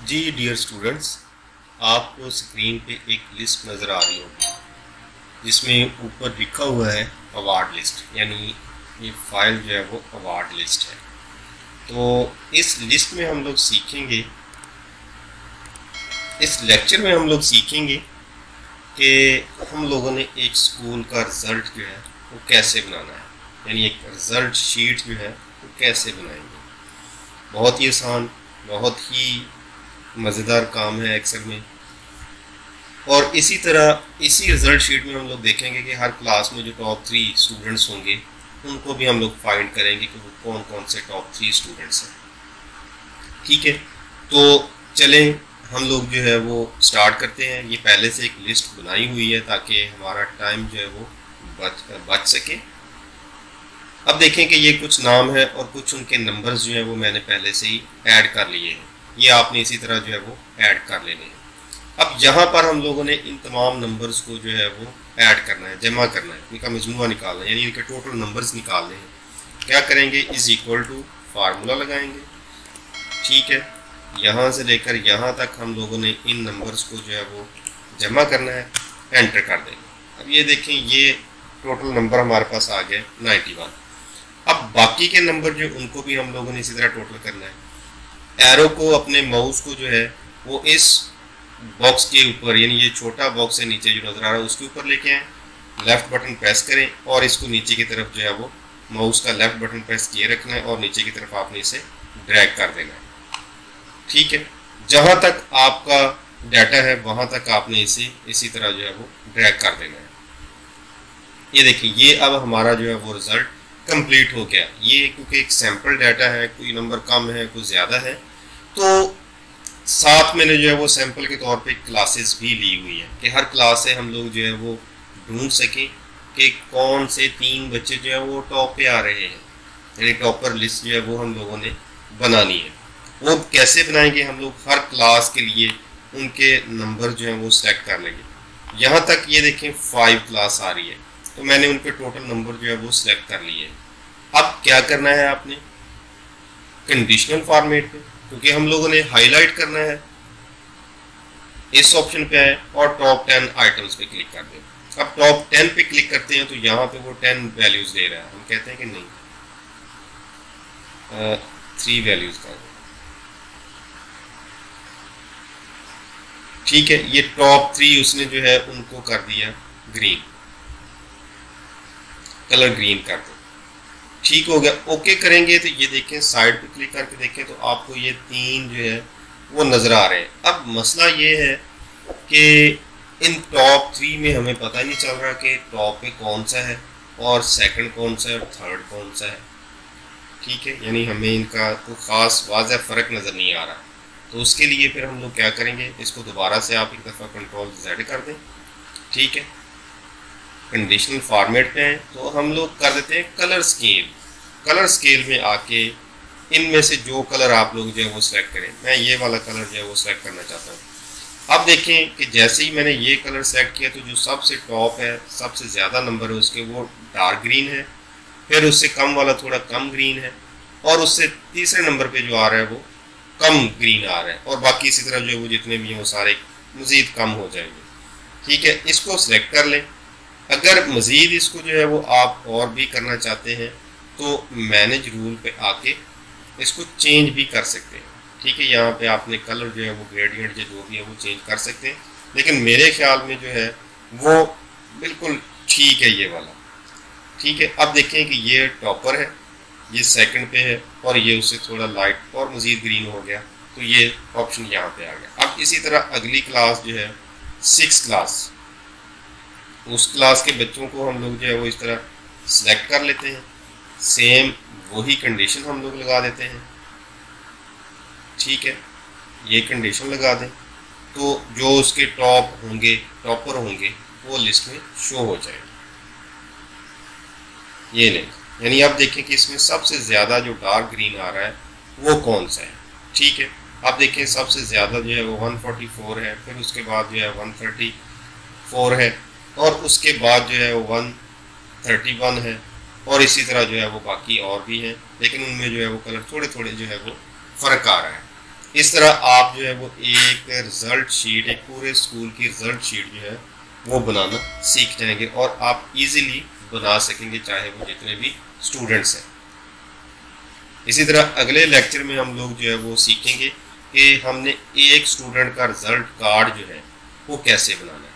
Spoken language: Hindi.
जी डियर स्टूडेंट्स, आपको स्क्रीन पे एक लिस्ट नज़र आ रही होगी जिसमें ऊपर लिखा हुआ है अवार्ड लिस्ट, यानी ये फाइल जो है वो अवार्ड लिस्ट है। तो इस लिस्ट में हम लोग सीखेंगे, इस लेक्चर में हम लोग सीखेंगे कि हम लोगों ने एक स्कूल का रिज़ल्ट जो है वो कैसे बनाना है, यानी एक रिज़ल्ट शीट जो है वो कैसे बनाएंगे। बहुत ही आसान, बहुत ही मज़ेदार काम है एक्सेल में। और इसी तरह इसी रिज़ल्ट शीट में हम लोग देखेंगे कि हर क्लास में जो टॉप 3 स्टूडेंट्स होंगे उनको भी हम लोग फाइंड करेंगे कि वो कौन कौन से टॉप 3 स्टूडेंट्स हैं। ठीक है, तो चलें हम लोग जो है वो स्टार्ट करते हैं। ये पहले से एक लिस्ट बनाई हुई है ताकि हमारा टाइम जो है वो बच सके। अब देखें कि ये कुछ नाम है और कुछ उनके नंबर्स जो है वो मैंने पहले से ही ऐड कर लिए हैं। ये आपने इसी तरह जो है वो ऐड कर लेने हैं। अब यहाँ पर हम लोगों ने इन तमाम नंबर्स को जो है वो ऐड करना है, जमा करना है, इनका मजमूआ निकालना है, यानी इनके टोटल नंबर्स निकालने हैं। क्या करेंगे, इज इक्वल टू फार्मूला लगाएंगे। ठीक है, यहाँ से लेकर यहाँ तक हम लोगों ने इन नंबर्स को जो है वो जमा करना है, एंटर कर देंगे। अब ये देखें, ये टोटल नंबर हमारे पास आ गए 91। अब बाकी के नंबर जो उनको भी हम लोगों ने इसी तरह टोटल करना है। एरो को, अपने माउस को जो है वो इस बॉक्स के ऊपर, यानी ये छोटा बॉक्स है नीचे जो नज़र आ रहा है उसके ऊपर लेके आए, लेफ़्ट बटन प्रेस करें और इसको नीचे की तरफ जो है वो माउस का लेफ़्ट बटन प्रेस किए रखना है और नीचे की तरफ आपने इसे ड्रैग कर देना है। ठीक है, जहाँ तक आपका डाटा है वहाँ तक आपने इसे इसी तरह जो है वो ड्रैग कर देना है। ये देखिए, ये अब हमारा जो है वो रिज़ल्ट कंप्लीट हो गया। ये क्योंकि एक सैम्पल डाटा है, कोई नंबर कम है कोई ज़्यादा है, तो साथ मैंने जो है वो सैंपल के तौर पे क्लासेस भी ली हुई है कि हर क्लास से हम लोग जो है वो ढूंढ सकें कि कौन से 3 बच्चे जो है वो टॉप पे आ रहे हैं, यानी टॉपर लिस्ट जो है वो हम लोगों ने बनानी है। वो कैसे बनाएंगे, हम लोग हर क्लास के लिए उनके नंबर जो है वो सेलेक्ट कर लेंगे। यहाँ तक ये देखें 5 क्लास आ रही है, तो मैंने उनके टोटल नंबर जो है वो सिलेक्ट कर लिए। अब क्या करना है आपने, कंडीशनल फॉर्मेट पे, क्योंकि हम लोगों ने हाईलाइट करना है, इस ऑप्शन पे आए और टॉप 10 आइटम्स पे क्लिक कर दें। अब टॉप 10 पे क्लिक करते हैं तो यहाँ पे वो 10 वैल्यूज दे रहा है। हम कहते हैं कि नहीं, 3 वैल्यूज का। ठीक है, ये टॉप 3 उसने जो है उनको कर दिया ग्रीन, कलर ग्रीन कर दो। ठीक हो गया, ओके करेंगे तो ये देखें, साइड पे क्लिक करके देखें तो आपको ये 3 जो है वो नज़र आ रहे हैं। अब मसला ये है कि इन टॉप 3 में हमें पता नहीं चल रहा कि टॉप पे कौन सा है और सेकंड कौन सा है और थर्ड कौन सा है। ठीक है, यानी हमें इनका कोई ख़ास वाज़ह फ़र्क नज़र नहीं आ रहा। तो उसके लिए फिर हम लोग क्या करेंगे, इसको दोबारा से आप एक दफ़ा कंट्रोल Z कर दें। ठीक है, कंडीशनल फॉर्मेट पे हैं तो हम लोग कर देते हैं कलर स्केल। कलर स्केल में आके इनमें से जो कलर आप लोग जो है वो सिलेक्ट करें। मैं ये वाला कलर जो है वो सिलेक्ट करना चाहता हूँ। अब देखें कि जैसे ही मैंने ये कलर सेलेक्ट किया तो जो सबसे टॉप है, सबसे ज़्यादा नंबर है उसके, वो डार्क ग्रीन है, फिर उससे कम वाला थोड़ा कम ग्रीन है, और उससे तीसरे नंबर पे जो आ रहा है वो कम ग्रीन आ रहा है, और बाकी इसी तरह जो है वो जितने भी हैं वो सारे मज़ीद कम हो जाएंगे। ठीक है, इसको सिलेक्ट कर लें। अगर मज़ीद इसको जो है वो आप और भी करना चाहते हैं तो मैनेज रूल पे आके इसको चेंज भी कर सकते हैं। ठीक है, यहाँ पे आपने कलर जो है वो ग्रेडियंट जो भी है वो चेंज कर सकते हैं, लेकिन मेरे ख्याल में जो है वो बिल्कुल ठीक है ये वाला। ठीक है, अब देखें कि ये टॉपर है, ये सेकंड पे है, और ये उससे थोड़ा लाइट और मज़ीद ग्रीन हो गया, तो ये ऑप्शन यहाँ पे आ गया। अब इसी तरह अगली क्लास जो है 6 क्लास, उस क्लास के बच्चों को हम लोग जो है वो इस तरह सिलेक्ट कर लेते हैं, सेम वही कंडीशन हम लोग लगा देते हैं। ठीक है, ये कंडीशन लगा दें तो जो उसके टॉप होंगे, टॉपर होंगे, वो लिस्ट में शो हो जाएगा। ये नहीं, यानी आप देखें कि इसमें सबसे ज़्यादा जो डार्क ग्रीन आ रहा है वो कौन सा है। ठीक है, आप देखें सबसे ज़्यादा जो है वो 144 है, फिर उसके बाद जो है 134 है, और उसके बाद जो है वो 131 है, और इसी तरह जो है वो बाकी और भी हैं, लेकिन उनमें जो है वो कलर थोड़े थोड़े जो है वो फ़र्क आ रहा है। इस तरह आप जो है वो एक रिज़ल्ट शीट, एक पूरे स्कूल की रिज़ल्ट शीट जो है वो बनाना सीख जाएंगे और आप इजीली बना सकेंगे, चाहे वो जितने भी स्टूडेंट्स हैं। इसी तरह अगले लेक्चर में हम लोग जो है वो सीखेंगे कि हमने एक स्टूडेंट का रिज़ल्ट कार्ड जो है वो कैसे बनाना है।